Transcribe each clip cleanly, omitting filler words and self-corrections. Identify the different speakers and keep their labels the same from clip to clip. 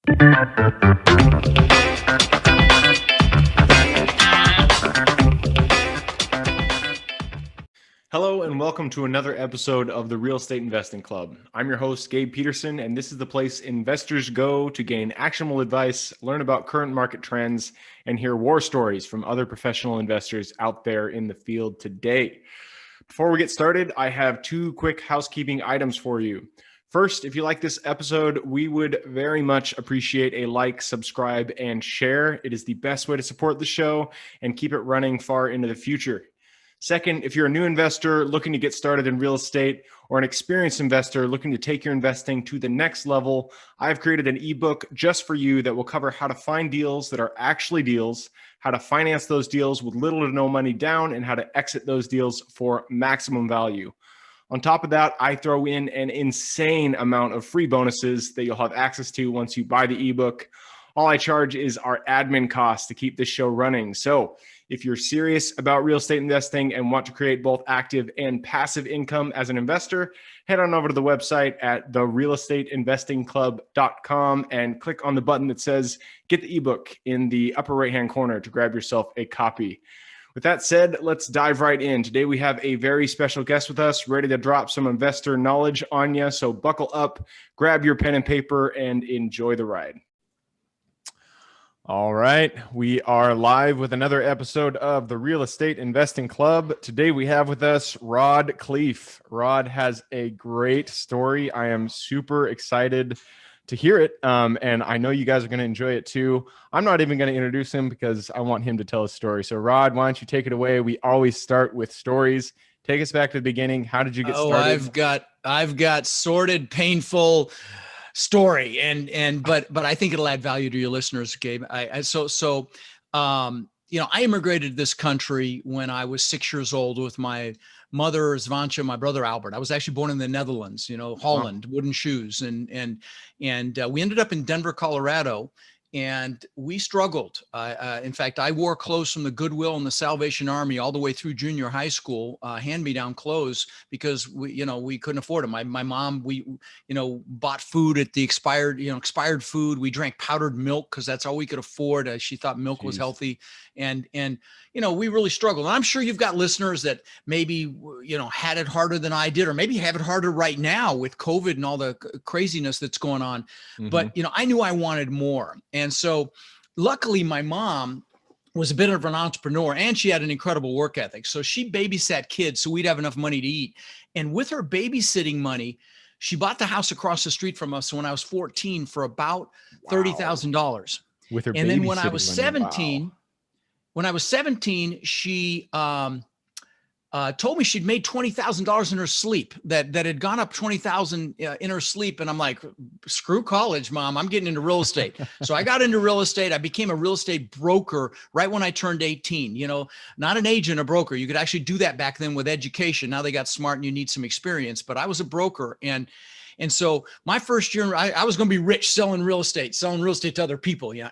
Speaker 1: Hello and welcome to another episode of the Real Estate Investing Club. I'm your host, Gabe Peterson, and this is the place investors go to gain actionable advice, learn about current market trends, and hear war stories from other professional investors out there in the field today. Before we get started, I have two quick housekeeping items for you. First, if you like this episode, we would very much appreciate a like, subscribe, and share. It is the best way to support the show and keep it running far into the future. Second, if you're a new investor looking to get started in real estate or an experienced investor looking to take your investing to the next level, I've created an ebook just for you that will cover how to find deals that are actually deals, how to finance those deals with little to no money down, and how to exit those deals for maximum value. On top of that, I throw in an insane amount of free bonuses that you'll have access to once you buy the ebook. All I charge is our admin costs to keep this show running. So if you're serious about real estate investing and want to create both active and passive income as an investor, head on over to the website at therealestateinvestingclub.com and click on the button that says get the ebook in the upper right-hand corner to grab yourself a copy. With that said, let's dive right in. Today we have a very special guest with us, ready to drop some investor knowledge on you. So buckle up, grab your pen and paper, and enjoy the ride. All right, we are live with another episode of the Real Estate Investing Club. Today we have with us Rod Khleif. Rod has a great story. I am super excited to hear it, and I know you guys are going to enjoy it too. I'm not even going to introduce him because I want him to tell his story. So Rod, why don't you take it away? We always start with stories. Take us back to the beginning. How did you get started?
Speaker 2: I've got sordid, painful story, but I think it'll add value to your listeners, Gabe. I immigrated to this country when I was 6 years old with my mother, Svancha, my brother, Albert. I was actually born in the Netherlands, Holland, wooden shoes. And we ended up in Denver, Colorado, and we struggled. In fact, I wore clothes from the Goodwill and the Salvation Army all the way through junior high school, hand-me-down clothes, because we couldn't afford them. My mom, we bought food at the expired food. We drank powdered milk because that's all we could afford. She thought milk was healthy, and we really struggled. And I'm sure you've got listeners that maybe had it harder than I did, or maybe have it harder right now with COVID and all the craziness that's going on. Mm-hmm. But I knew I wanted more. And so luckily my mom was a bit of an entrepreneur, and she had an incredible work ethic. So she babysat kids so we'd have enough money to eat. And with her babysitting money, she bought the house across the street from us when I was 14 for about $30,000.
Speaker 1: With her
Speaker 2: and then when I was
Speaker 1: money.
Speaker 2: 17,
Speaker 1: wow.
Speaker 2: When I was 17, she told me she'd made $20,000 in her sleep, that had gone up 20,000 in her sleep. And I'm like, screw college, Mom, I'm getting into real estate. So I got into real estate. I became a real estate broker right when I turned 18, not an agent, a broker. You could actually do that back then with education. Now they got smart and you need some experience, but I was a broker. And so my first year, I was going to be rich selling real estate to other people. Yeah.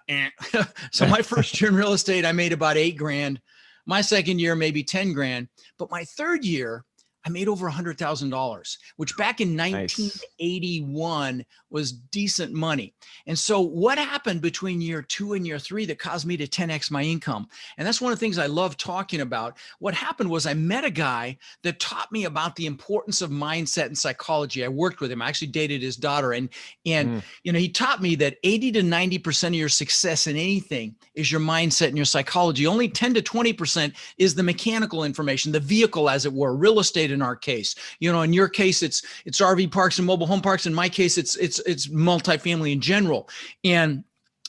Speaker 2: So my first year in real estate, I made about $8,000. My second year, maybe 10 grand. But my third year, I made over $100,000, which back in 1981 was decent money. And so what happened between year 2 and year 3 that caused me to 10x my income? And that's one of the things I love talking about. What happened was I met a guy that taught me about the importance of mindset and psychology. I worked with him. I actually dated his daughter. And he taught me that 80 to 90% of your success in anything is your mindset and your psychology. Only 10 to 20% is the mechanical information, the vehicle, as it were, real estate in our case. In your case, it's RV parks and mobile home parks. In my case, it's multifamily in general.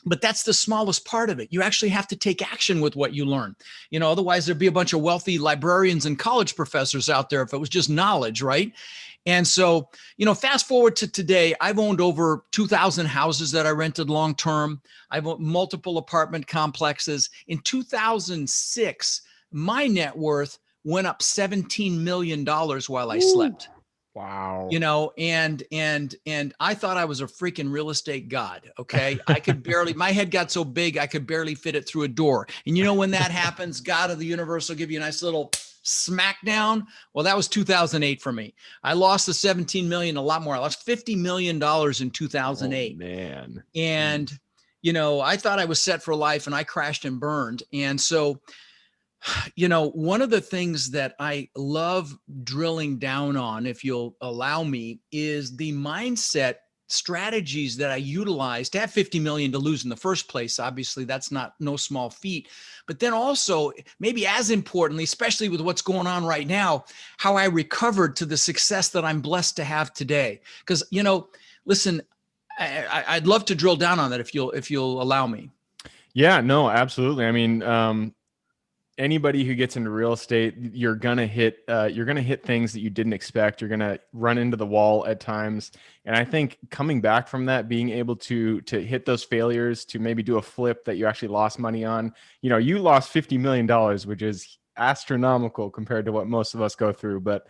Speaker 2: But that's the smallest part of it. You actually have to take action with what you learn. Otherwise there'd be a bunch of wealthy librarians and college professors out there if it was just knowledge, right? And so, fast forward to today, I've owned over 2,000 houses that I rented long-term. I've owned multiple apartment complexes. In 2006, my net worth went up $17 million while I slept.
Speaker 1: Wow.
Speaker 2: And I thought I was a freaking real estate god. Okay. My head got so big, I could barely fit it through a door. And when that happens, God of the universe will give you a nice little smackdown. Well, that was 2008 for me. I lost the 17 million, a lot more. I lost $50 million in 2008.
Speaker 1: Oh, man.
Speaker 2: And, I thought I was set for life, and I crashed and burned. And so, one of the things that I love drilling down on, if you'll allow me, is the mindset strategies that I utilize to have 50 million to lose in the first place. Obviously, that's no small feat. But then also, maybe as importantly, especially with what's going on right now, how I recovered to the success that I'm blessed to have today. Because, listen, I'd love to drill down on that if you'll allow me.
Speaker 1: Yeah, no, absolutely. I mean, anybody who gets into real estate, you're gonna hit things that you didn't expect. You're gonna run into the wall at times, and I think coming back from that, being able to hit those failures, to maybe do a flip that you actually lost money on. You lost $50 million, which is astronomical compared to what most of us go through. But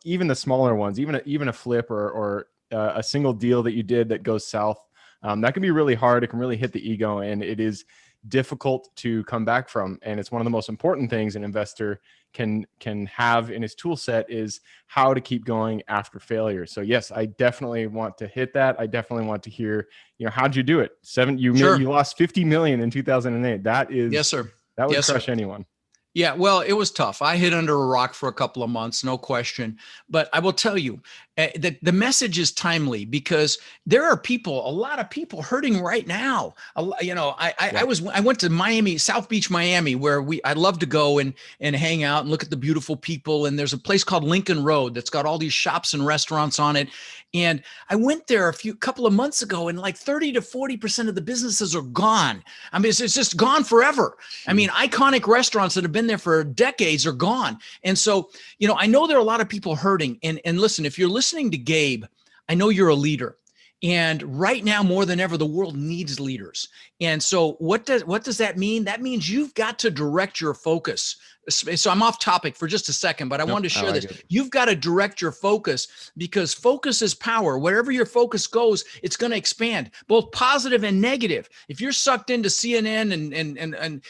Speaker 1: even the smaller ones, even a flip or a single deal that you did that goes south, that can be really hard. It can really hit the ego, and it is difficult to come back from. And it's one of the most important things an investor can have in his tool set, is how to keep going after failure. So yes, I definitely want to hit that. I definitely want to hear, how'd you do it? You lost 50 million in 2008. That is,
Speaker 2: yes, sir.
Speaker 1: That would crush anyone.
Speaker 2: Yeah, well, it was tough. I hid under a rock for a couple of months, no question. But I will tell you that the message is timely, because there are a lot of people hurting right now. I went to Miami, South Beach, Miami, where I love to go and hang out and look at the beautiful people. And there's a place called Lincoln Road that's got all these shops and restaurants on it. And I went there a couple of months ago, and like 30 to 40% of the businesses are gone. I mean, it's just gone forever. I mean, iconic restaurants that have been there for decades are gone. And so, I know there are a lot of people hurting. And listen, if you're listening to Gabe, I know you're a leader. And right now, more than ever, the world needs leaders. And so what does that mean? That means you've got to direct your focus. So I'm off topic for just a second, but I wanted to share this. You've got to direct your focus, because focus is power. Wherever your focus goes, it's going to expand, both positive and negative. If you're sucked into CNN and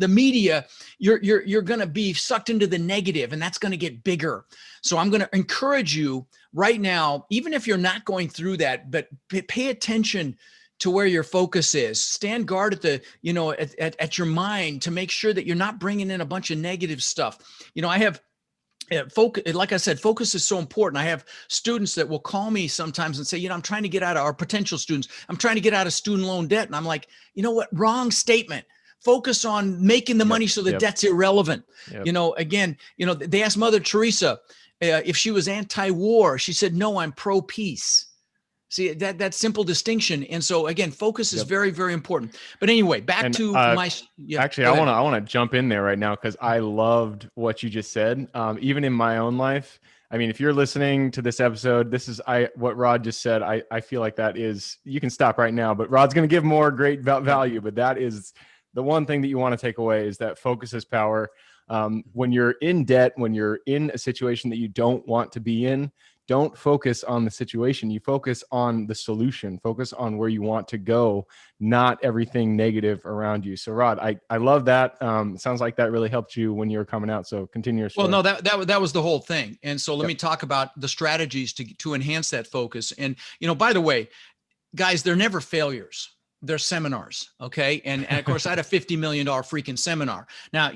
Speaker 2: the media, you're going to be sucked into the negative, and that's going to get bigger. So I'm going to encourage you right now, even if you're not going through that, but pay attention to where your focus is. Stand guard at your mind to make sure that you're not bringing in a bunch of negative stuff. I have focus. Like I said, focus is so important. I have students that will call me sometimes and say, I'm trying to get out of, our potential students, I'm trying to get out of student loan debt. And I'm like, what? Wrong statement. Focus on making the money so the debt's irrelevant. Again, they asked Mother Teresa if she was anti-war. She said, no, I'm pro-peace. See, that simple distinction. And so again, focus is very, very important. But anyway, back to my.
Speaker 1: Actually, I want to jump in there right now, because I loved what you just said. Even in my own life, I mean, if you're listening to this episode, this is what Rod just said. I feel like that is, you can stop right now, but Rod's going to give more great value. But that is the one thing that you want to take away, is that focus is power. When you're in debt, when you're in a situation that you don't want to be in, don't focus on the situation. You focus on the solution. Focus on where you want to go, not everything negative around you. So Rod, I love that. Sounds like that really helped you when you were coming out. So continue your story.
Speaker 2: Well, no, that was the whole thing. And so let me talk about the strategies to enhance that focus. And, by the way, guys, they're never failures. They're seminars. Okay. And of course I had a $50 million freaking seminar. Now,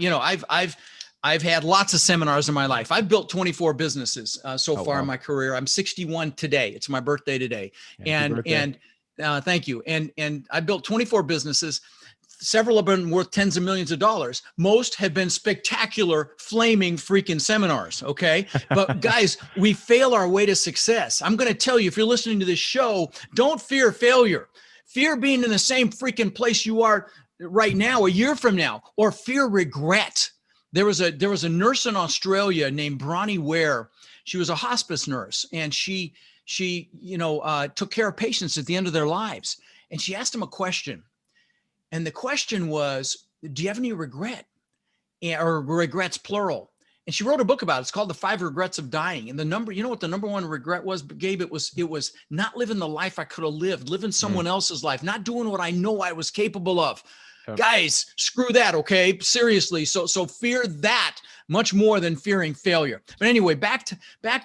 Speaker 2: I've had lots of seminars in my life. I've built 24 businesses so far in my career. I'm 61 today. It's my birthday today. And thank you. And I built 24 businesses. Several have been worth tens of millions of dollars. Most have been spectacular, flaming freaking seminars. Okay. But guys, we fail our way to success. I'm going to tell you, if you're listening to this show, don't fear failure. Fear being in the same freaking place you are right now, a year from now, or fear regret. There was a nurse in Australia named Bronnie Ware. She was a hospice nurse, and she took care of patients at the end of their lives. And she asked them a question. And the question was, do you have any regret? Or regrets, plural. And she wrote a book about it. It's called The 5 Regrets of Dying. And what the number one regret was, Gabe? It was not living the life I could have lived, living someone else's life, not doing what I know I was capable of. Guys, screw that. Okay. Seriously. So fear that much more than fearing failure. But anyway, back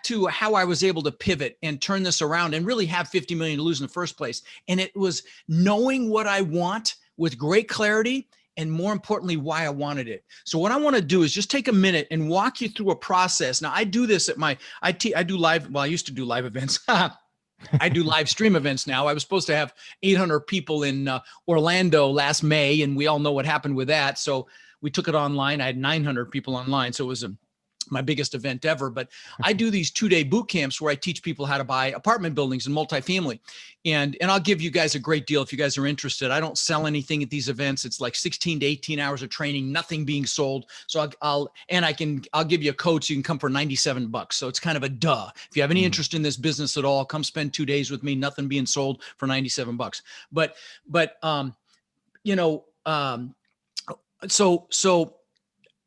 Speaker 2: to how I was able to pivot and turn this around and really have 50 million to lose in the first place. And it was knowing what I want with great clarity, and more importantly, why I wanted it. So what I want to do is just take a minute and walk you through a process. Now I do this at I do live. Well, I used to do live events. I do live stream events now. I was supposed to have 800 people in Orlando last May, and we all know what happened with that. So we took it online. I had 900 people online. So it was my biggest event ever. But I do these 2-day boot camps where I teach people how to buy apartment buildings and multifamily. And I'll give you guys a great deal if you guys are interested. I don't sell anything at these events. It's like 16 to 18 hours of training, nothing being sold. So I'll give you a code so you can come for $97. So it's kind of a duh. If you have any interest in this business at all, come spend 2 days with me, nothing being sold for $97. So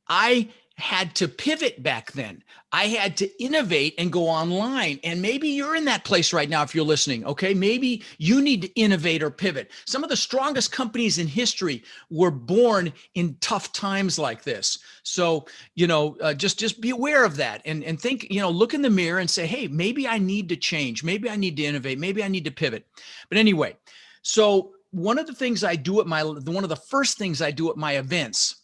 Speaker 2: I had to pivot back then. I had to innovate and go online. And maybe you're in that place right now if you're listening, okay? Maybe you need to innovate or pivot. Some of the strongest companies in history were born in tough times like this. So, just be aware of that and think, look in the mirror and say, hey, maybe I need to change. Maybe I need to innovate. Maybe I need to pivot. But anyway, so one of the things I do at one of the first things I do at my events,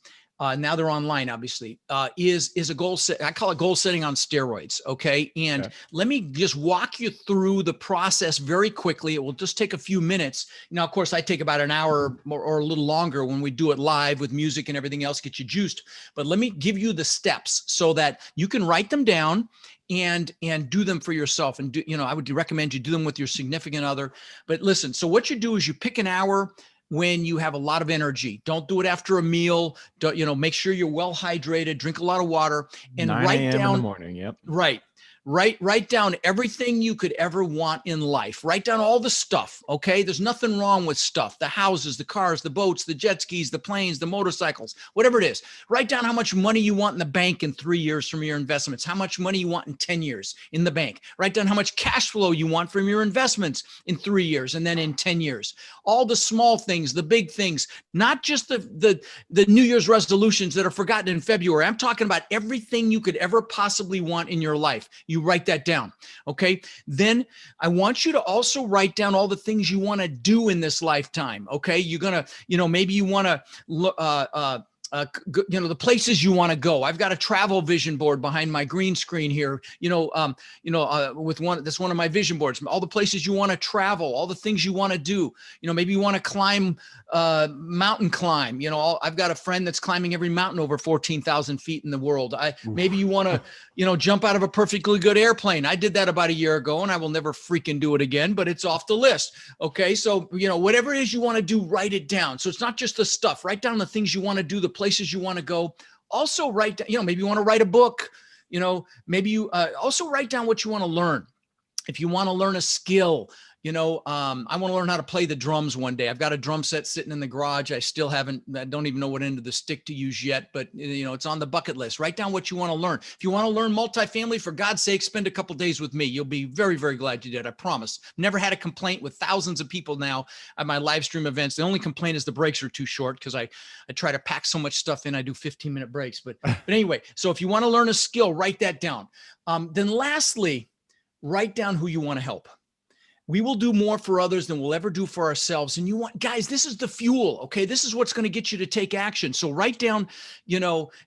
Speaker 2: now they're online, obviously, is a goal set. I call it goal setting on steroids. Okay. And let me just walk you through the process very quickly. It will just take a few minutes. Now, of course, I take about an hour or a little longer when we do it live with music and everything else, get you juiced. But let me give you the steps so that you can write them down and do them for yourself. And I would recommend you do them with your significant other. But listen, so what you do is you pick an hour when you have a lot of energy. Don't do it after a meal. Don't, make sure you're well hydrated, drink a lot of water, and write down
Speaker 1: in the morning. Yep.
Speaker 2: Right. Write down everything you could ever want in life. Write down all the stuff. Okay. There's nothing wrong with stuff. The houses, the cars, the boats, the jet skis, the planes, the motorcycles, whatever it is. Write down how much money you want in the bank in 3 years from your investments, how much money you want in 10 years in the bank. Write down how much cash flow you want from your investments in 3 years and then in 10 years. All the small things, the big things, not just the New Year's resolutions that are forgotten in February. I'm talking about everything you could ever possibly want in your life. You write that down. Okay. Then I want you to also write down all the things you want to do in this lifetime. Okay. You're going to, maybe you want to, the places you want to go. I've got a travel vision board behind my green screen here, with that's one of my vision boards, all the places you want to travel, all the things you want to do. Maybe you want to climb, mountain climb, I've got a friend that's climbing every mountain over 14,000 feet in the world. Maybe you want to, jump out of a perfectly good airplane. I did that about a year ago and I will never freaking do it again, but it's off the list. Okay. So, whatever it is you want to do, write it down. So it's not just the stuff. Write down the things you want to do, the places you want to go. Also write down, maybe you want to write a book, maybe you also write down what you want to learn. If you want to learn a skill, I want to learn how to play the drums one day. I've got a drum set sitting in the garage. I don't even know what end of the stick to use yet, but it's on the bucket list. Write down what you want to learn. If you want to learn multifamily, for God's sake, spend a couple days with me. You'll be very, very glad you did. I promise. Never had a complaint with thousands of people now at my live stream events. The only complaint is the breaks are too short because I try to pack so much stuff in. I do 15-minute breaks, but anyway, so if you want to learn a skill, write that down. Then lastly, write down who you want to help. We will do more for others than we'll ever do for ourselves. And guys, this is the fuel. Okay. This is what's going to get you to take action. So write down,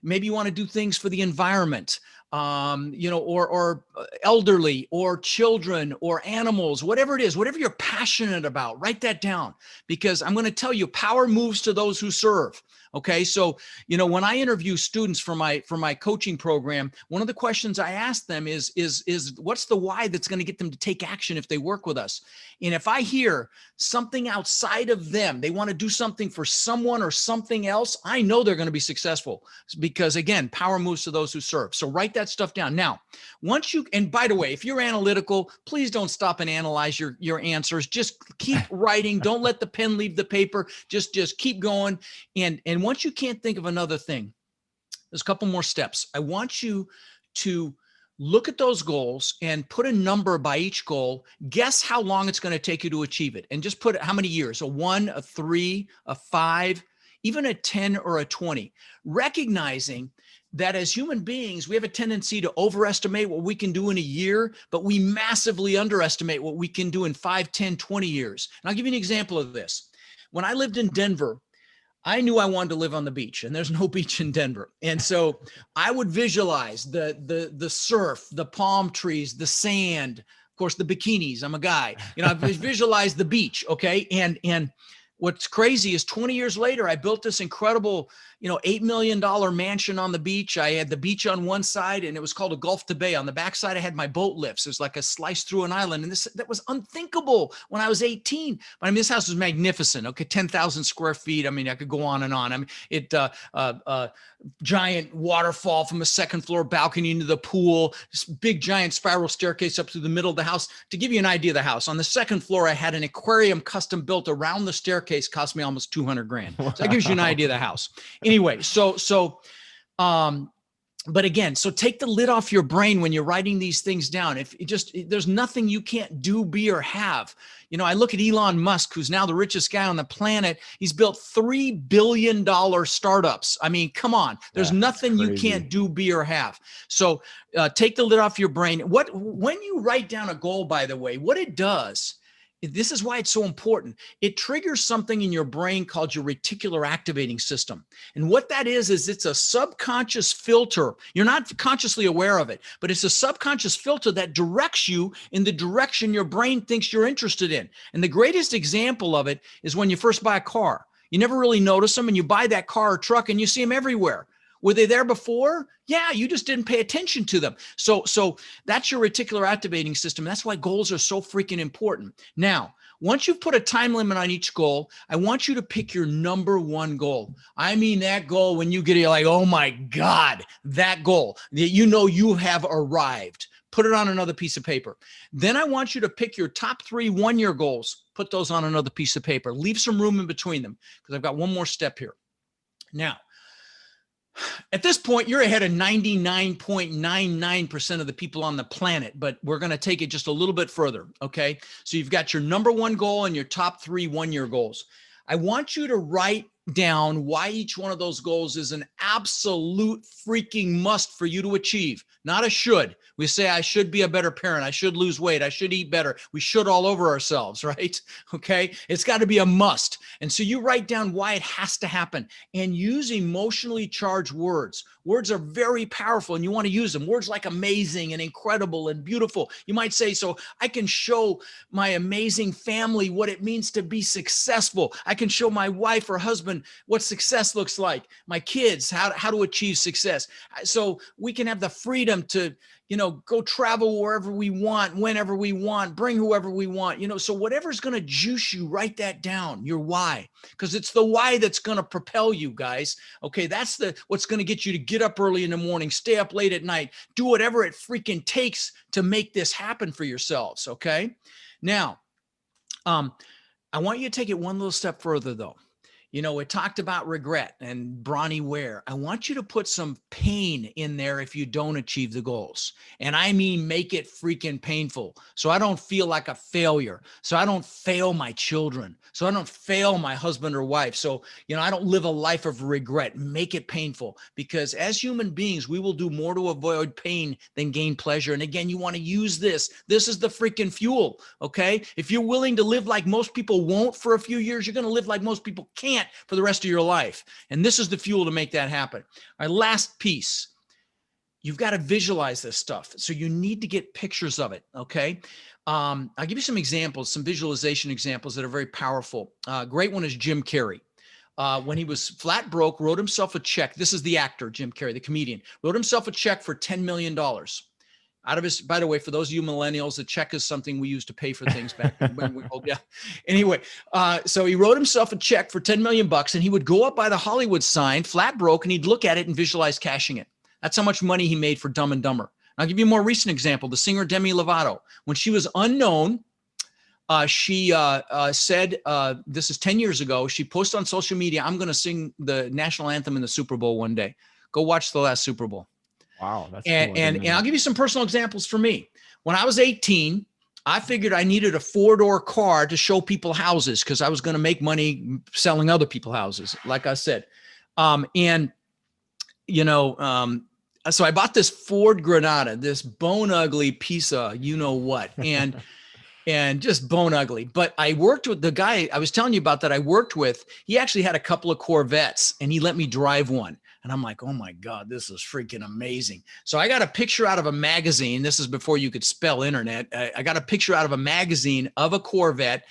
Speaker 2: maybe you want to do things for the environment, or elderly or children or animals, whatever it is, whatever you're passionate about, write that down, because I'm going to tell you, power moves to those who serve. Okay. So, when I interview students for my coaching program, one of the questions I ask them is what's the why that's going to get them to take action if they work with us? And if I hear something outside of them, they want to do something for someone or something else, I know they're going to be successful, because again, power moves to those who serve. So write that stuff down. Now, and by the way, if you're analytical, please don't stop and analyze your answers. Just keep writing. Don't let the pen leave the paper. Just keep going. And once you can't think of another thing, there's a couple more steps. I want you to look at those goals and put a number by each goal. Guess how long it's going to take you to achieve it. And just put how many years, a 1, a 3, a 5. even a 10 or a 20, recognizing that as human beings, we have a tendency to overestimate what we can do in a year, but we massively underestimate what we can do in 5, 10, 20 years. And I'll give you an example of this. When I lived in Denver, I knew I wanted to live on the beach, and there's no beach in Denver. And so I would visualize the surf, the palm trees, the sand, of course, the bikinis. I'm a guy, I visualize the beach. Okay. And what's crazy is 20 years later, I built this incredible, $8 million mansion on the beach. I had the beach on one side, and it was called a Gulf to Bay. On the backside, I had my boat lifts. It was like a slice through an island. And that was unthinkable when I was 18. But I mean, this house was magnificent. Okay. 10,000 square feet. I mean, I could go on and on. I mean, giant waterfall from a second floor balcony into the pool, this big giant spiral staircase up through the middle of the house. To give you an idea of the house, on the second floor, I had an aquarium custom built around the staircase, cost me almost $200,000. So that gives you an idea of the house. Anyway, but again, so take the lid off your brain when you're writing these things down. There's nothing you can't do, be, or have. I look at Elon Musk, who's now the richest guy on the planet. He's built $3 billion startups. I mean, come on. There's nothing you can't do, be, or have. So take the lid off your brain. When you write down a goal, by the way, what it does, this is why it's so important. It triggers something in your brain called your reticular activating system. And what that is it's a subconscious filter. You're not consciously aware of it, but it's a subconscious filter that directs you in the direction your brain thinks you're interested in. And the greatest example of it is when you first buy a car. You never really notice them, and you buy that car or truck and you see them everywhere. Were they there before? Yeah, you just didn't pay attention to them. So that's your reticular activating system. That's why goals are so freaking important. Now, once you've put a time limit on each goal, I want you to pick your number one goal. I mean, that goal when you get it, like, oh my God, that goal that you have arrived. Put it on another piece of paper. Then I want you to pick your top 3 one-year goals. Put those on another piece of paper. Leave some room in between them, because I've got one more step here. Now, at this point, you're ahead of 99.99% of the people on the planet, but we're going to take it just a little bit further. Okay. So you've got your number one goal and your top 3 one-year goals. I want you to write down why each one of those goals is an absolute freaking must for you to achieve, not a should. We say, I should be a better parent. I should lose weight. I should eat better. We should all over ourselves, right? Okay. It's got to be a must. And so you write down why it has to happen, and use emotionally charged words. Words are very powerful, and you want to use them. Words like amazing and incredible and beautiful. You might say, so I can show my amazing family what it means to be successful. I can show my wife or husband what success looks like, my kids, how to achieve success. So we can have the freedom to, go travel wherever we want, whenever we want, bring whoever we want, so whatever's going to juice you, write that down, your why, because it's the why that's going to propel you, guys. Okay. That's what's going to get you to get up early in the morning, stay up late at night, do whatever it freaking takes to make this happen for yourselves. Okay. Now, I want you to take it one little step further though. It talked about regret and Bronnie Ware. I want you to put some pain in there if you don't achieve the goals. And I mean, make it freaking painful. So I don't feel like a failure. So I don't fail my children. So I don't fail my husband or wife. So, I don't live a life of regret. Make it painful, because as human beings, we will do more to avoid pain than gain pleasure. And again, you want to use this. This is the freaking fuel. Okay. If you're willing to live like most people won't for a few years, you're going to live like most people can't for the rest of your life. And this is the fuel to make that happen. Our last piece, you've got to visualize this stuff. So you need to get pictures of it. Okay. I'll give you some examples, some visualization examples that are very powerful. Great one is Jim Carrey. When he was flat broke, wrote himself a check. This is the actor, Jim Carrey, the comedian, wrote himself a check for $10 million. Out of his, by the way, for those of you millennials, a check is something we used to pay for things back when we, yeah. Anyway, so he wrote himself a check for 10 million bucks, and he would go up by the Hollywood sign, flat broke, and he'd look at it and visualize cashing it. That's how much money he made for Dumb and Dumber. I'll give you a more recent example. The singer Demi Lovato, when she was unknown, she said, this is 10 years ago, she posted on social media, I'm going to sing the national anthem in the Super Bowl one day. Go watch the last Super Bowl.
Speaker 1: Wow. That's
Speaker 2: and,
Speaker 1: cool.
Speaker 2: and I'll give you some personal examples for me. When I was 18, I figured I needed a 4-door car to show people houses because I was going to make money selling other people houses, like I said. And, you know, so I bought this Ford Granada, this bone ugly piece of you know what, and just bone ugly. But I worked with the guy I was telling you about that I worked with. He actually had a couple of Corvettes and he let me drive one. And I'm like, oh my God, this is freaking amazing. So I got a picture out of a magazine. This is before you could spell internet. I got a picture out of a magazine of a Corvette.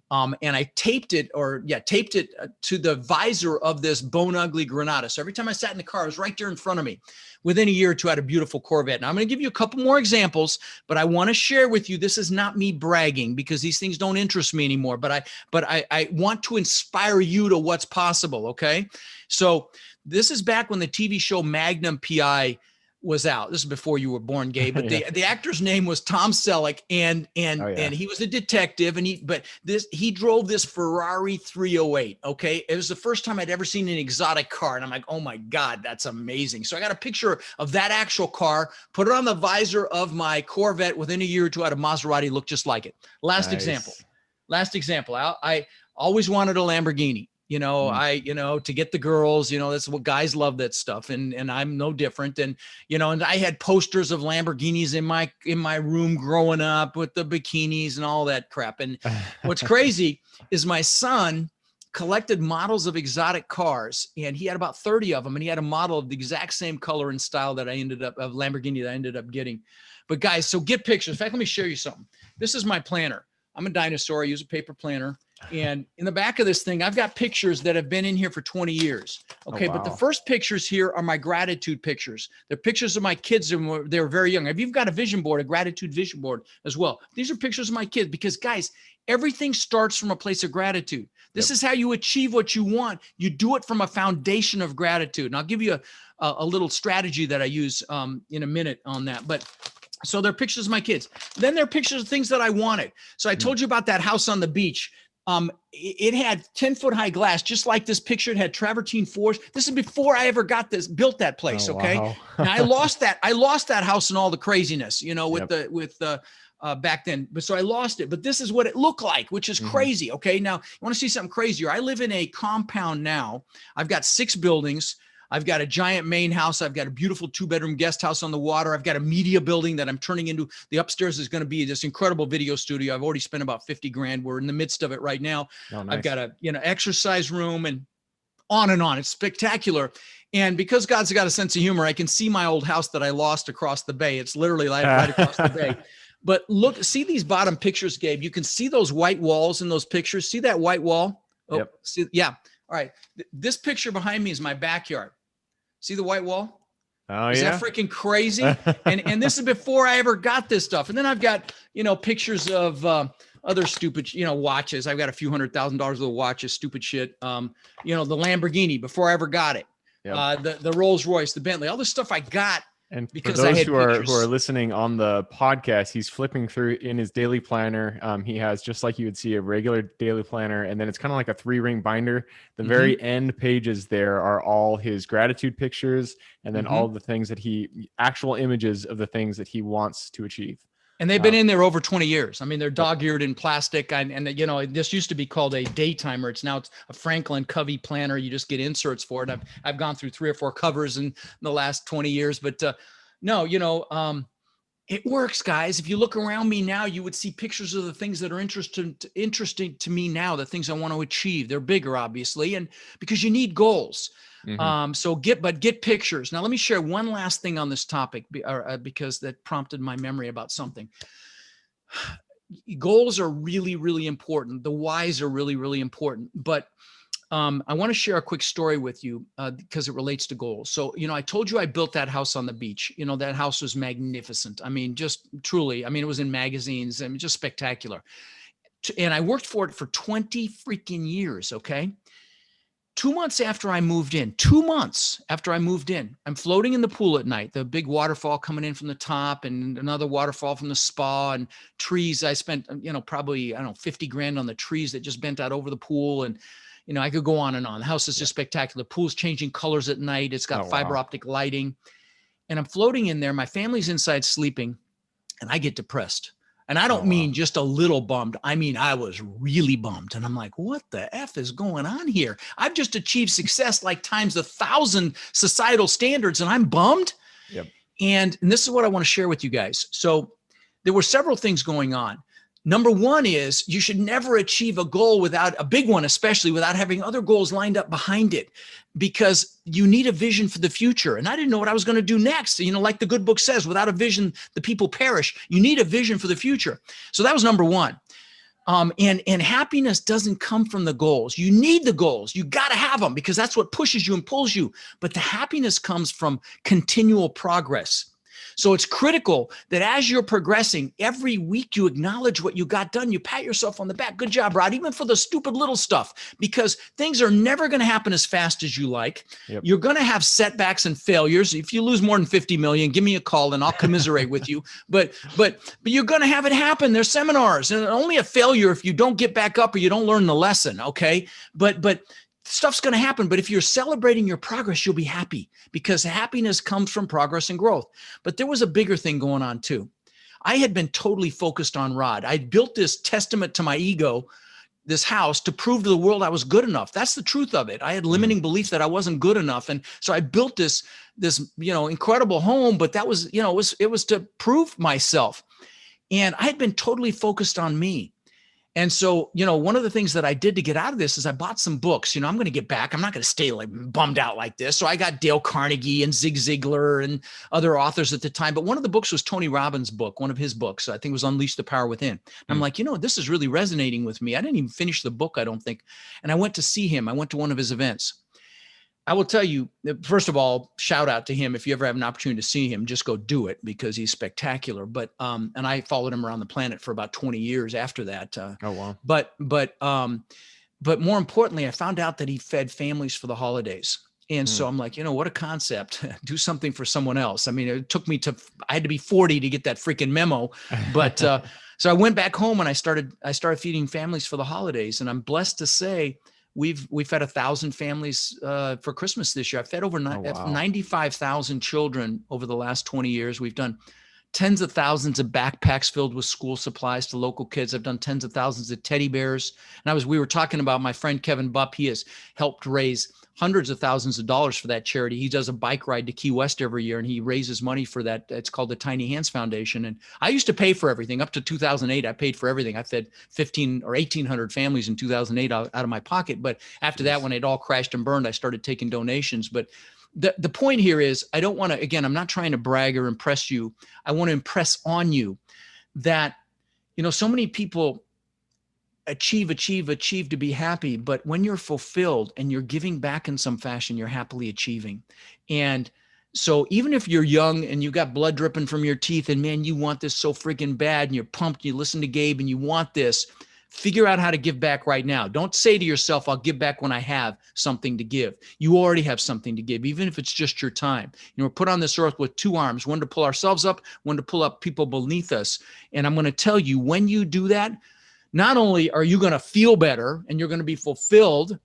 Speaker 2: And I taped it to the visor of this bone ugly Granada. So every time I sat in the car, it was right there in front of me. Within a year or two, I had a beautiful Corvette. Now I'm going to give you a couple more examples, but I want to share with you. This is not me bragging because these things don't interest me anymore. But I want to inspire you to what's possible. Okay, so this is back when the TV show Magnum PI was out. This is before you were born, Gabe, but the actor's name was Tom Selleck, and he was a detective, and he drove this Ferrari 308. Okay. It was the first time I'd ever seen an exotic car. And I'm like, oh my God, that's amazing. So I got a picture of that actual car, put it on the visor of my Corvette. Within a year or two, I had a Maserati look just like it. Last example. I always wanted a Lamborghini. To get the girls, that's what guys love, that stuff. And I'm no different. And I had posters of Lamborghinis in my room growing up with the bikinis and all that crap. And what's crazy is my son collected models of exotic cars, and he had about 30 of them. And he had a model of the exact same color and style of Lamborghini that I ended up getting. But guys, so get pictures. In fact, let me show you something. This is my planner. I'm a dinosaur. I use a paper planner. And in the back of this thing, I've got pictures that have been in here for 20 years. Okay. Oh, wow. But the first pictures here are my gratitude pictures. They're pictures of my kids when they were very young. If you've got a vision board, a gratitude vision board as well. These are pictures of my kids because, guys, everything starts from a place of gratitude. This is how you achieve what you want. You do it from a foundation of gratitude. And I'll give you a little strategy that I use in a minute on that. But so they're pictures of my kids. Then they're pictures of things that I wanted. So I told you about that house on the beach. It had 10-foot high glass, just like this picture. It had travertine floors. This is before I ever built that place. Oh, okay. Wow. Now I lost that house and all the craziness, back then. But so I lost it, but this is what it looked like, which is crazy. Okay. Now you want to see something crazier? I live in a compound now. I've got 6 buildings. I've got a giant main house. I've got a beautiful 2-bedroom guest house on the water. I've got a media building that I'm turning into. The upstairs is going to be this incredible video studio. I've already spent about 50 grand. We're in the midst of it right now. Oh, nice. I've got a, exercise room and on and on. It's spectacular. And because God's got a sense of humor, I can see my old house that I lost across the bay. It's literally right across the bay. But look, see these bottom pictures, Gabe. You can see those white walls in those pictures. See that white wall? Oh, yep. See, yeah. All right. This picture behind me is my backyard. See the white wall? Oh, is that freaking crazy? and this is before I ever got this stuff. And then I've got, pictures of other stupid, watches. I've got a few $100,000 worth of watches, stupid shit. The Lamborghini before I ever got it. Yep. The Rolls Royce, the Bentley, all the stuff I got. And because
Speaker 1: for those who are listening on the podcast, he's flipping through in his daily planner. He has, just like you would see a regular daily planner, and then it's kind of like a 3-ring binder. The very end pages there are all his gratitude pictures, and then all the things that actual images of the things that he wants to achieve.
Speaker 2: And they've been in there over 20 years. I mean, they're dog-eared in plastic. And this used to be called a daytimer. It's a Franklin Covey planner. You just get inserts for it. I've gone through 3 or 4 covers in the last 20 years. But it works, guys. If you look around me now, you would see pictures of the things that are interesting to me now, the things I want to achieve. They're bigger, obviously, and because you need goals. So get pictures. Now let me share one last thing on this topic because that prompted my memory about something. Goals are really, really important. The whys are really, really important. But I want to share a quick story with you because it relates to goals. So, I told you I built that house on the beach. That house was magnificent. I mean, just truly, it was in magazines and just spectacular. And I worked for it for 20 freaking years. Okay. 2 months after I moved in, I'm floating in the pool at night, the big waterfall coming in from the top and another waterfall from the spa and trees. I spent, probably, 50 grand on the trees that just bent out over the pool. And, I could go on and on. The house is just spectacular. The pool's changing colors at night. It's got fiber optic lighting. And I'm floating in there. My family's inside sleeping and I get depressed. And I don't
Speaker 1: Oh, wow.
Speaker 2: mean just a little bummed. I mean, I was really bummed. And I'm like, what the F is going on here? I've just achieved success like times 1,000 societal standards, and I'm bummed.
Speaker 1: Yep.
Speaker 2: And this is what I want to share with you guys. So there were several things going on. Number one is you should never achieve a goal without a big one, especially without having other goals lined up behind it, because you need a vision for the future. And I didn't know what I was going to do next. You know, like the good book says, without a vision, the people perish. You need a vision for the future. So that was number one. And happiness doesn't come from the goals. You need the goals. You got to have them because that's what pushes you and pulls you. But the happiness comes from continual progress. So it's critical that as you're progressing, every week you acknowledge what you got done. You pat yourself on the back. Good job, Rod, even for the stupid little stuff, because things are never going to happen as fast as you like.
Speaker 1: Yep.
Speaker 2: You're going to have setbacks and failures. If you lose more than 50 million, give me a call and I'll commiserate with you. But you're going to have it happen. There's seminars, and only a failure if you don't get back up or you don't learn the lesson. Okay. But stuff's going to happen. But if you're celebrating your progress, you'll be happy, because happiness comes from progress and growth. But there was a bigger thing going on too. I had been totally focused on Rod. I built this testament to my ego, this house, to prove to the world I was good enough. That's the truth of it. I had limiting beliefs that I wasn't good enough. And so I built this, incredible home, but that was, it was to prove myself. And I had been totally focused on me. And so, one of the things that I did to get out of this is I bought some books. I'm going to get back. I'm not going to stay like bummed out like this. So I got Dale Carnegie and Zig Ziglar and other authors at the time. But one of the books was Tony Robbins' book, one of his books. I think it was Unleash the Power Within. And I'm like, this is really resonating with me. I didn't even finish the book, I don't think. And I went to see him. I went to one of his events. I will tell you, first of all, shout out to him. If you ever have an opportunity to see him, just go do it, because he's spectacular. But, and I followed him around the planet for about 20 years after that.
Speaker 1: Oh, wow.
Speaker 2: But more importantly, I found out that he fed families for the holidays. And so I'm like, what a concept. Do something for someone else. I mean, it took me I had to be 40 to get that freaking memo. But, so I went back home and I started feeding families for the holidays. And I'm blessed to say, we've fed 1,000 families for Christmas this year. I've fed over 95,000 children over the last 20 years. We've done tens of thousands of backpacks filled with school supplies to local kids. I've done tens of thousands of teddy bears. And we were talking about my friend Kevin Bupp. He has helped raise hundreds of thousands of dollars for that charity. He does a bike ride to Key West every year, and he raises money for that. It's called the Tiny Hands Foundation. And I used to pay for everything. Up to 2008, I paid for everything. I fed 1,500 or 1,800 families in 2008 out of my pocket. But after that, when it all crashed and burned, I started taking donations. But the point here is, I don't want to, again, I'm not trying to brag or impress you. I want to impress on you that, so many people achieve to be happy. But when you're fulfilled and you're giving back in some fashion, you're happily achieving. And so even if you're young and you got blood dripping from your teeth and man, you want this so freaking bad and you're pumped, you listen to Gabe and you want this, figure out how to give back right now. Don't say to yourself, I'll give back when I have something to give. You already have something to give, even if it's just your time. We're put on this earth with two arms, one to pull ourselves up, one to pull up people beneath us. And I'm going to tell you, when you do that, not only are you going to feel better and you're going to be fulfilled,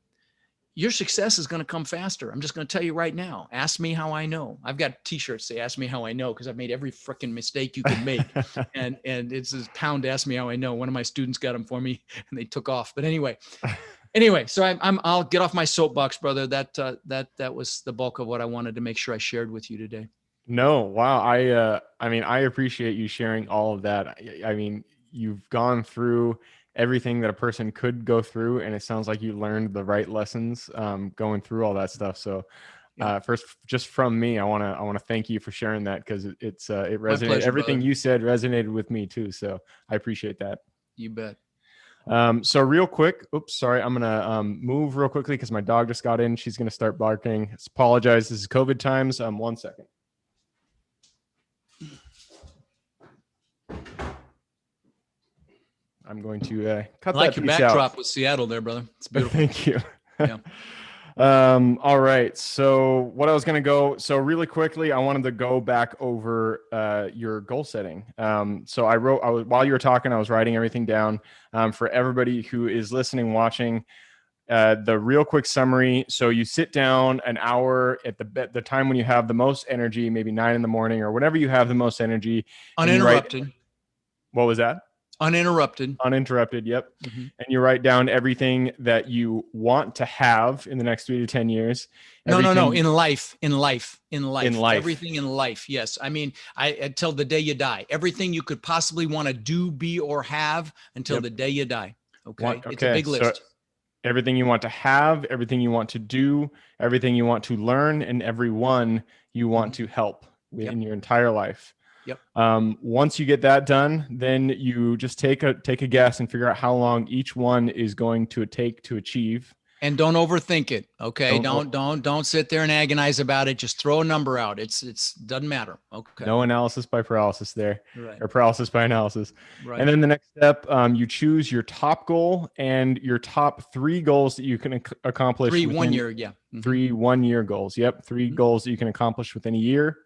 Speaker 2: your success is going to come faster. I'm just going to tell you right now. Ask me how I know. I've got t-shirts that ask me how I know, because I've made every freaking mistake you can make. and it's this pound to ask me how I know. One of my students got them for me and they took off. But anyway, so I'll get off my soapbox, brother. That was the bulk of what I wanted to make sure I shared with you today.
Speaker 1: No, wow. I appreciate you sharing all of that. I mean, you've gone through everything that a person could go through, and it sounds like you learned the right lessons going through all that stuff. So first, just from me, I want to thank you for sharing that, because it resonated.
Speaker 2: Pleasure,
Speaker 1: everything
Speaker 2: brother.
Speaker 1: you said resonated with me too. So I appreciate that.
Speaker 2: You bet.
Speaker 1: So real quick, sorry. I'm going to move real quickly because my dog just got in. She's going to start barking. Apologize. This is COVID times. 1 second. I'm going to cut that. I like
Speaker 2: your backdrop with Seattle there, brother. It's beautiful.
Speaker 1: Thank you.
Speaker 2: Yeah.
Speaker 1: All right. So what I was going to go, so really quickly, I wanted to go back over your goal setting. So while you were talking, I was writing everything down for everybody who is listening, watching. The real quick summary. So you sit down an hour at the time when you have the most energy, maybe 9 a.m. or whenever you have the most energy.
Speaker 2: Uninterrupted.
Speaker 1: What was that?
Speaker 2: Uninterrupted.
Speaker 1: Uninterrupted. Yep.
Speaker 2: Mhm.
Speaker 1: And you write down everything that you want to have in the next 3 to 10 years.
Speaker 2: No, no, no.
Speaker 1: Everything
Speaker 2: In life,
Speaker 1: in life.
Speaker 2: everything in life. Yes. I mean, until the day you die, everything you could possibly want to do, be, or have until
Speaker 1: Yep.
Speaker 2: the day you die. Okay. It's a
Speaker 1: Okay.
Speaker 2: big
Speaker 1: So
Speaker 2: list.
Speaker 1: everything you want to have, everything you want to do, everything you want to learn, and everyone you want to help
Speaker 2: Yep.
Speaker 1: in your entire life.
Speaker 2: Yep.
Speaker 1: Once you get that done, then you just take a guess and figure out how long each one is going to take to achieve.
Speaker 2: And don't overthink it. Okay.
Speaker 1: Don't
Speaker 2: Don't sit there and agonize about it. Just throw a number out. It's doesn't matter. Okay.
Speaker 1: No analysis by paralysis there,
Speaker 2: Right.
Speaker 1: or paralysis by analysis.
Speaker 2: Right.
Speaker 1: And then the next step, you choose your top goal and your top 3 goals that you can accomplish.
Speaker 2: 3 1 year. Yeah.
Speaker 1: 3 1-year goals. Yep. 3 goals that you can accomplish within a year.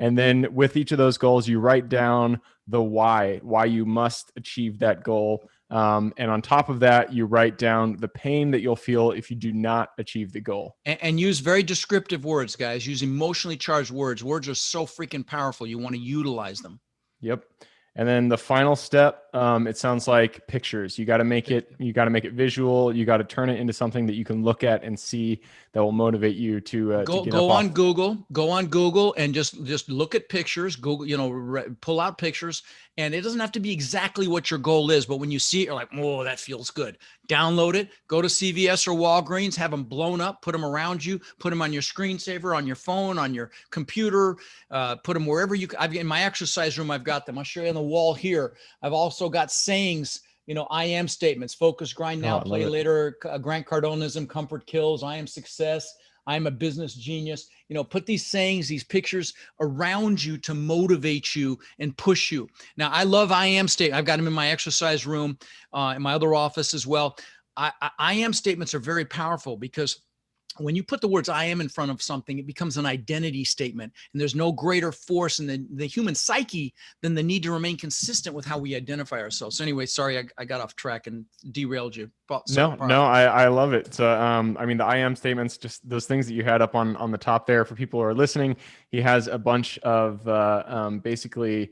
Speaker 1: And then with each of those goals, you write down the why you must achieve that goal. And on top of that, you write down the pain that you'll feel if you do not achieve the goal.
Speaker 2: And use very descriptive words, guys. Use emotionally charged words. Words are so freaking powerful. You want to utilize them.
Speaker 1: Yep. And then the final step, it sounds like pictures. You got to make it visual. You got to turn it into something that you can look at and see that will motivate you to
Speaker 2: go on Google and just look at pictures. Google, pull out pictures, and it doesn't have to be exactly what your goal is, but when you see it, you're like, oh, that feels good. Download it, go to CVS or Walgreens, have them blown up, put them around you, put them on your screensaver, on your phone, on your computer, put them wherever in my exercise room, I've got them. I'll show you on the wall here. I've also got sayings, I am statements: focus, grind now, play later, Grant Cardonism, comfort kills, I am success, I am a business genius. Put these sayings, these pictures around you to motivate you and push you. Now, I love I am statement. I've got them in my exercise room, in my other office as well. I am statements are very powerful because when you put the words I am in front of something, it becomes an identity statement. And there's no greater force in the human psyche than the need to remain consistent with how we identify ourselves. So anyway, sorry, I got off track and derailed you.
Speaker 1: No, I love it. So, I mean, the I am statements, just those things that you had up on the top there for people who are listening. He has a bunch of basically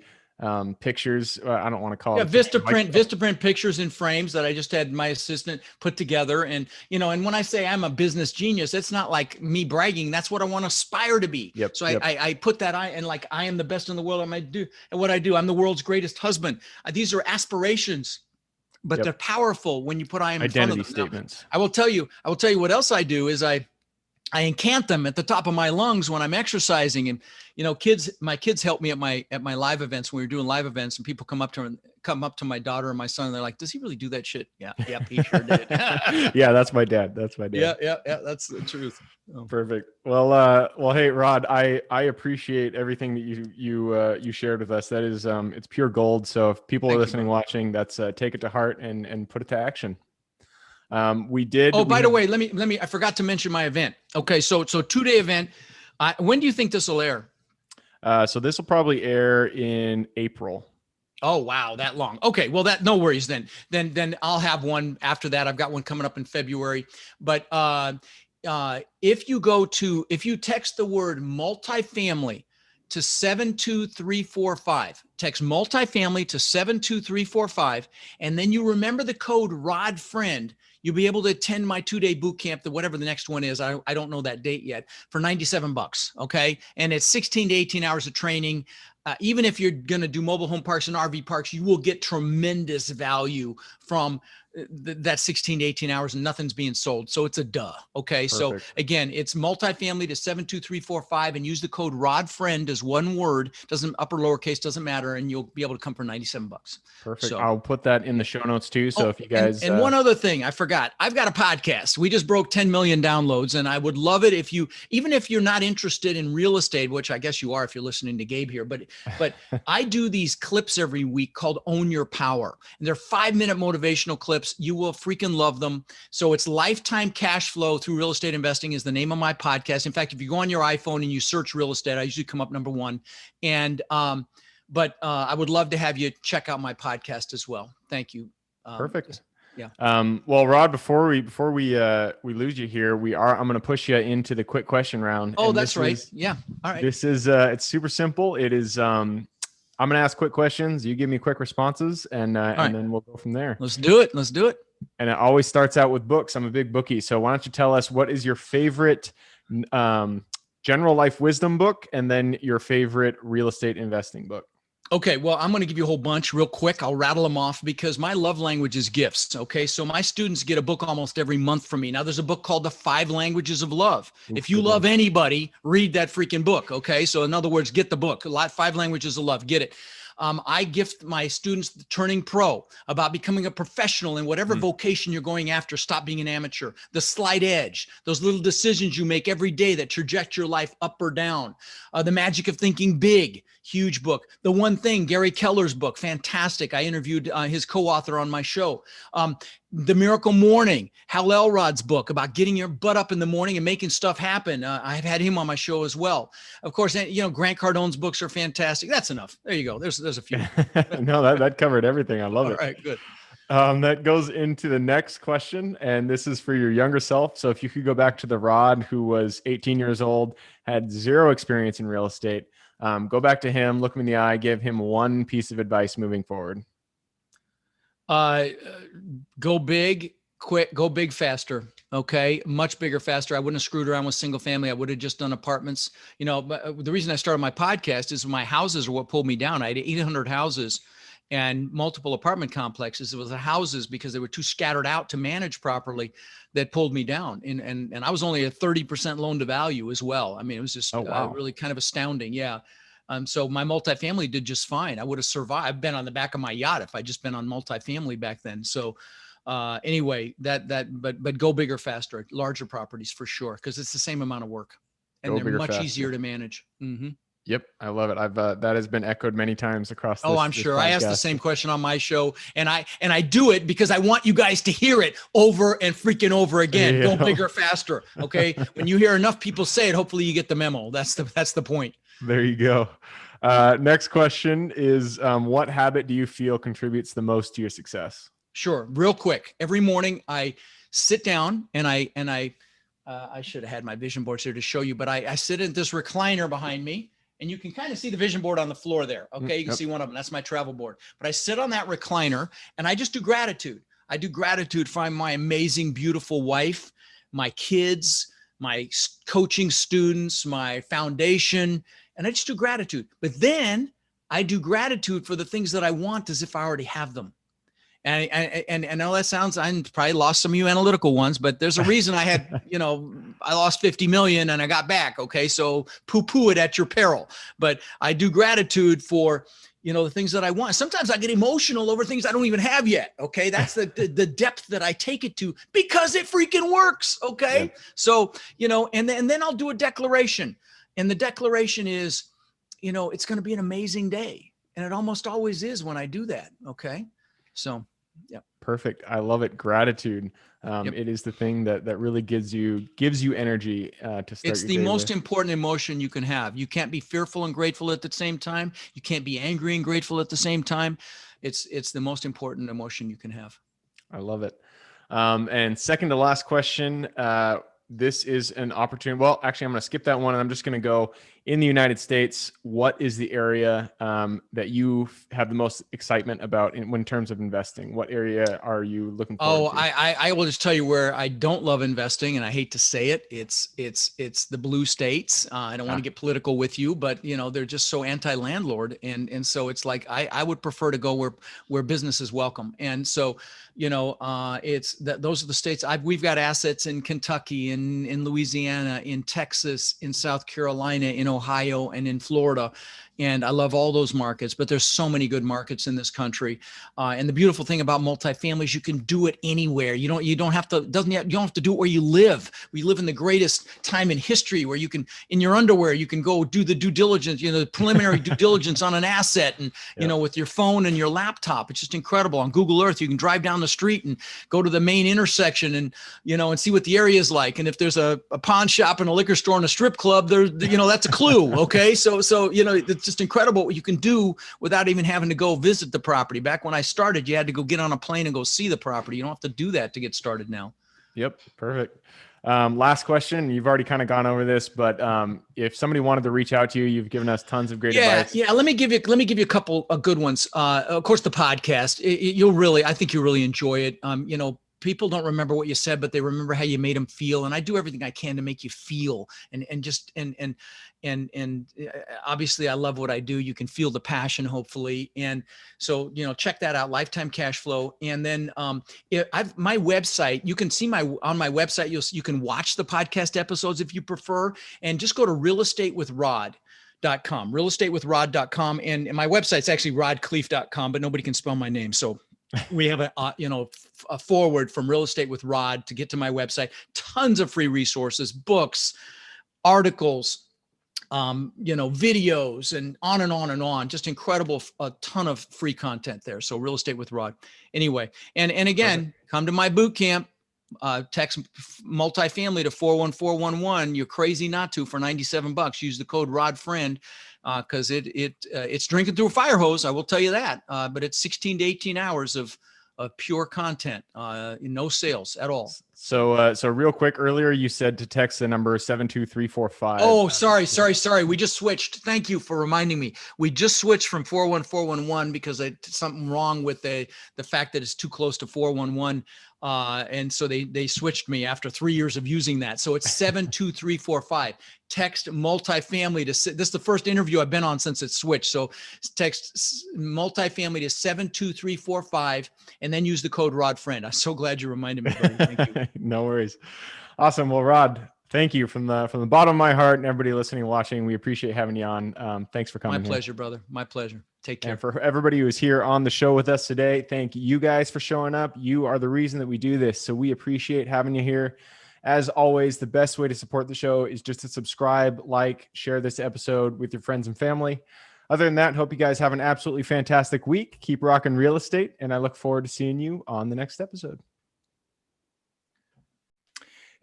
Speaker 1: pictures. I don't want to call it
Speaker 2: Vistaprint pictures in frames that I just had my assistant put together. And and when I say I'm a business genius, it's not like me bragging. That's what I want to aspire to be.
Speaker 1: Yep,
Speaker 2: so I put that I am the best in the world. And what I do, I'm the world's greatest husband. These are aspirations, but they're powerful when you put I am in front of them.
Speaker 1: Identity statements.
Speaker 2: Now, I will tell you what else I do is I incant them at the top of my lungs when I'm exercising. And my kids help me at my live events when we were doing live events, and people come up to my daughter and my son, and they're like, does he really do that shit? Yeah, yep, he sure did.
Speaker 1: Yeah, that's my dad.
Speaker 2: Yeah, that's the truth.
Speaker 1: Perfect. Well, hey, Rod, I appreciate everything that you shared with us. That is, it's pure gold. So if people are listening, watching, that's take it to heart and put it to action. By the way, let me, I
Speaker 2: forgot to mention my event. Okay. So 2-day event. When do you think this will air?
Speaker 1: So this will probably air in April.
Speaker 2: Oh, wow. That long. Okay. Well, no worries then. Then I'll have one after that. I've got one coming up in February, but, if you text the word multifamily to 72345, text multifamily to 72345, and then you remember the code RODFRIEND, you'll be able to attend my 2-day boot camp, whatever the next one is. I don't know that date yet, for $97. Okay. And it's 16 to 18 hours of training. Even if you're going to do mobile home parks and RV parks, you will get tremendous value from that 16 to 18 hours, and nothing's being sold. So it's a duh. Okay. Perfect. So again, it's multifamily to 72345, and use the code RODFRIEND as one word, upper lowercase, doesn't matter. And you'll be able to come for $97.
Speaker 1: Perfect. So, I'll put that in the show notes too. So if you guys,
Speaker 2: and one other thing I forgot, I've got a podcast. We just broke 10 million downloads, and I would love it even if you're not interested in real estate, which I guess you are if you're listening to Gabe here, but I do these clips every week called Own Your Power, and they're 5-minute motivational clips. You will freaking love them. So it's Lifetime Cash Flow Through Real Estate Investing is the name of my podcast. In fact, if you go on your iPhone and you search real estate, I usually come up number 1. And, but I would love to have you check out my podcast as well. Thank you.
Speaker 1: Perfect.
Speaker 2: Yeah.
Speaker 1: Well, Rod, before we lose you here, I'm going to push you into the quick question round.
Speaker 2: Oh, that's right. Yeah. All right.
Speaker 1: This is, it's super simple. It is, I'm going to ask quick questions. You give me quick responses, and
Speaker 2: right.
Speaker 1: then we'll go from there.
Speaker 2: Let's do it. Let's do it.
Speaker 1: And it always starts out with books. I'm a big bookie. So why don't you tell us what is your favorite general life wisdom book, and then your favorite real estate investing book?
Speaker 2: Okay, well, I'm going to give you a whole bunch real quick. I'll rattle them off because my love language is gifts. Okay, so my students get a book almost every month from me. Now, there's a book called The 5 Languages of Love. If you love anybody, read that freaking book. Okay, so in other words, get the book. 5 Languages of Love. Get it. I gift my students the Turning Pro, about becoming a professional in whatever vocation you're going after. Stop being an amateur. The Slight Edge, those little decisions you make every day that trajectory your life up or down. The Magic of Thinking Big, huge book. The One Thing, Gary Keller's book, fantastic. I interviewed his co-author on my show. The Miracle Morning, Hal Elrod's book about getting your butt up in the morning and making stuff happen. I've had him on my show as well. Of course, Grant Cardone's books are fantastic. That's enough. There you go. There's a few.
Speaker 1: No, that covered everything. I love it.
Speaker 2: All right, good.
Speaker 1: That goes into the next question, and this is for your younger self. So if you could go back to the Rod, who was 18 years old, had 0 experience in real estate, go back to him, look him in the eye, give him one piece of advice moving forward.
Speaker 2: Go big, quick, go big faster. Okay. Much bigger, faster. I wouldn't have screwed around with single family. I would have just done apartments. But the reason I started my podcast is my houses are what pulled me down. I had 800 houses and multiple apartment complexes. It was the houses, because they were too scattered out to manage properly, that pulled me down. And I was only a 30% loan to value as well. I mean, it was just really kind of astounding. Yeah. So my multifamily did just fine. I would have survived. I've been on the back of my yacht if I just been on multifamily back then. So anyway, but go bigger, faster, larger properties for sure, because it's the same amount of work and they're much easier to manage. Mm-hmm.
Speaker 1: Yep, I love it. I've that has been echoed many times across.
Speaker 2: I'm sure. I asked the same question on my show, and I do it because I want you guys to hear it over and freaking over again. Go bigger, faster. Okay, when you hear enough people say it, hopefully you get the memo. That's the point.
Speaker 1: There you go. Next question is, what habit do you feel contributes the most to your success?
Speaker 2: Sure. Real quick. Every morning I sit down and I should have had my vision boards here to show you, but I sit in this recliner behind me, and you can kind of see the vision board on the floor there. Okay. You can see one of them. That's my travel board, but I sit on that recliner and I just do gratitude. I do gratitude for my amazing, beautiful wife, my kids, my coaching students, my foundation, and I just do gratitude. But then I do gratitude for the things that I want as if I already have them. And I know that sounds, I probably lost some of you analytical ones, but there's a reason I had, I lost 50 million and I got back. Okay. So poo-poo it at your peril, but I do gratitude for, the things that I want. Sometimes I get emotional over things I don't even have yet. Okay. That's the depth that I take it to, because it freaking works. Okay. Yeah. So, and then I'll do a declaration, and the declaration is, it's going to be an amazing day. And it almost always is when I do that. Okay. So, yeah.
Speaker 1: Perfect. I love it. Gratitude. It is the thing that really gives you energy to start.
Speaker 2: It's the most important emotion you can have. You can't be fearful and grateful at the same time. You can't be angry and grateful at the same time. It's the most important emotion you can have.
Speaker 1: I love it. And second to last question, this is an opportunity. Well, actually, I'm going to skip that one, and I'm just going to go in the United States. What is the area that you have the most excitement about in terms of investing? What area are you looking forward to?
Speaker 2: I will just tell you where I don't love investing, and I hate to say it. It's the blue states. I don't want to get political with you, but they're just so anti-landlord, and so it's like I would prefer to go where business is welcome. And so it's that those are the states we've got assets in Kentucky, in Louisiana, in Texas, in South Carolina, in Ohio, and in Florida. And I love all those markets, but there's so many good markets in this country. And the beautiful thing about multifamily is you can do it anywhere. You don't have to do it where you live. We live in the greatest time in history where you can, in your underwear, you can go do the due diligence, the preliminary due diligence on an asset, and, with your phone and your laptop. It's just incredible. On Google Earth, you can drive down the street and go to the main intersection and, and see what the area is like. And if there's a pawn shop and a liquor store and a strip club, that's a clue. Okay. So, it's just incredible what you can do without even having to go visit the property. Back when I started, you had to go get on a plane and go see the property. You don't have to do that to get started now.
Speaker 1: Yep. Perfect. Last question. You've already kind of gone over this, but if somebody wanted to reach out to you, you've given us tons of great advice.
Speaker 2: Yeah. Let me give you a couple of good ones. Of course, the podcast. I think you'll really enjoy it. People don't remember what you said, but they remember how you made them feel. And I do everything I can to make you feel. And obviously, I love what I do. You can feel the passion, hopefully. And so, check that out, Lifetime Cash Flow. And then my website, you can see on my website, you can watch the podcast episodes if you prefer, and just go to realestatewithrod.com, and my website's actually rodkhleif.com, but nobody can spell my name. So we have a forward from Real Estate with Rod to get to my website. Tons of free resources, books, articles, videos, and on and on and on. Just incredible, a ton of free content there. So Real Estate with Rod. Anyway, and again, come to my boot camp. Text multifamily to 41411. You're crazy not to, for $97. Use the code RODFRIEND, because it's drinking through a fire hose. I will tell you that. But it's 16 to 18 hours of pure content, no sales at all.
Speaker 1: So real quick, earlier you said to text the number 72345.
Speaker 2: Oh, sorry. We just switched. Thank you for reminding me. We just switched from 41411 because something wrong with the fact that it's too close to 411. And so they switched me after 3 years of using that. So it's 72345. Text multifamily to, this is the first interview I've been on since it switched. So text multifamily to 72345 and then use the code RODFRIEND. I'm so glad you reminded me, buddy. Thank you.
Speaker 1: No worries. Awesome. Well, Rod, thank you from the bottom of my heart, and everybody listening and watching. We appreciate having you on. Thanks for coming.
Speaker 2: My pleasure, brother. My pleasure. Take care.
Speaker 1: And for everybody who is here on the show with us today, thank you guys for showing up. You are the reason that we do this. So we appreciate having you here. As always, the best way to support the show is just to subscribe, like, share this episode with your friends and family. Other than that, hope you guys have an absolutely fantastic week. Keep rocking real estate, and I look forward to seeing you on the next episode.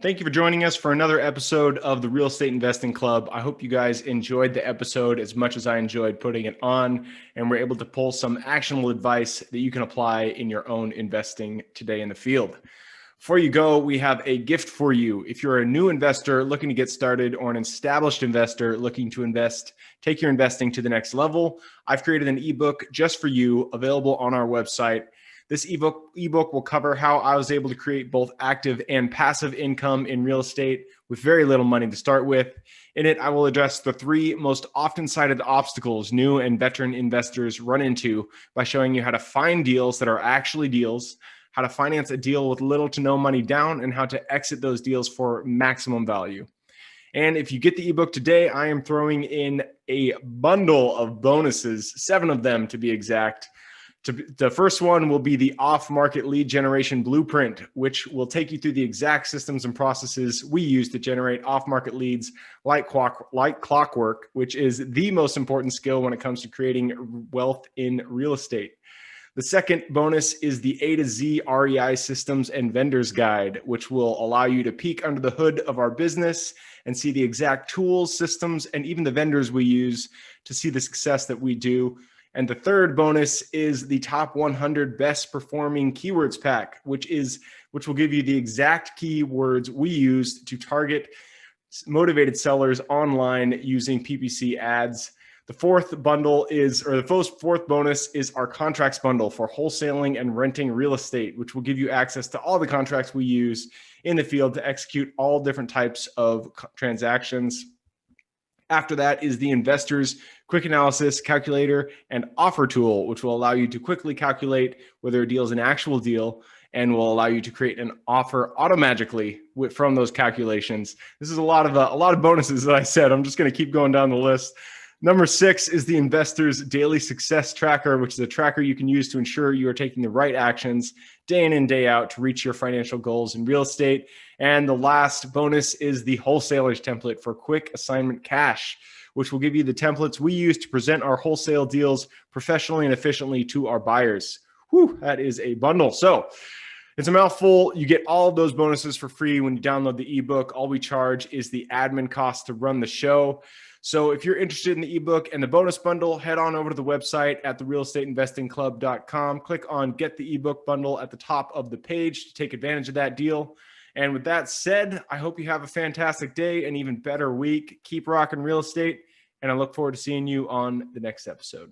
Speaker 1: Thank you for joining us for another episode of the Real Estate Investing Club. I hope you guys enjoyed the episode as much as I enjoyed putting it on, and we're able to pull some actionable advice that you can apply in your own investing today in the field. Before you go, we have a gift for you. If you're a new investor looking to get started, or an established investor looking to take your investing to the next level, I've created an ebook just for you, available on our website. This ebook will cover how I was able to create both active and passive income in real estate with very little money to start with. In it, I will address the 3 most often cited obstacles new and veteran investors run into by showing you how to find deals that are actually deals, how to finance a deal with little to no money down, and how to exit those deals for maximum value. And if you get the ebook today, I am throwing in a bundle of bonuses, 7 of them to be exact. The first one will be the off-market lead generation blueprint, which will take you through the exact systems and processes we use to generate off-market leads like clockwork, which is the most important skill when it comes to creating wealth in real estate. The second bonus is the A to Z REI systems and vendors guide, which will allow you to peek under the hood of our business and see the exact tools, systems, and even the vendors we use to see the success that we do. And the third bonus is the top 100 best performing keywords pack, which will give you the exact keywords we use to target motivated sellers online using PPC ads. The fourth bonus is our contracts bundle for wholesaling and renting real estate, which will give you access to all the contracts we use in the field to execute all different types of transactions. After that is the Investors Quick Analysis Calculator and Offer Tool, which will allow you to quickly calculate whether a deal is an actual deal and will allow you to create an offer automatically from those calculations. This is a lot of bonuses that I said. I'm just going to keep going down the list. Number 6 is the Investors Daily Success Tracker, which is a tracker you can use to ensure you are taking the right actions day in and day out to reach your financial goals in real estate. And the last bonus is the Wholesalers Template for Quick Assignment Cash, which will give you the templates we use to present our wholesale deals professionally and efficiently to our buyers. Whew, that is a bundle. So it's a mouthful. You get all of those bonuses for free when you download the ebook. All we charge is the admin cost to run the show. So if you're interested in the ebook and the bonus bundle, head on over to the website at therealestateinvestingclub.com. Click on Get the Ebook Bundle at the top of the page to take advantage of that deal. And with that said, I hope you have a fantastic day, an even better week. Keep rocking real estate, and I look forward to seeing you on the next episode.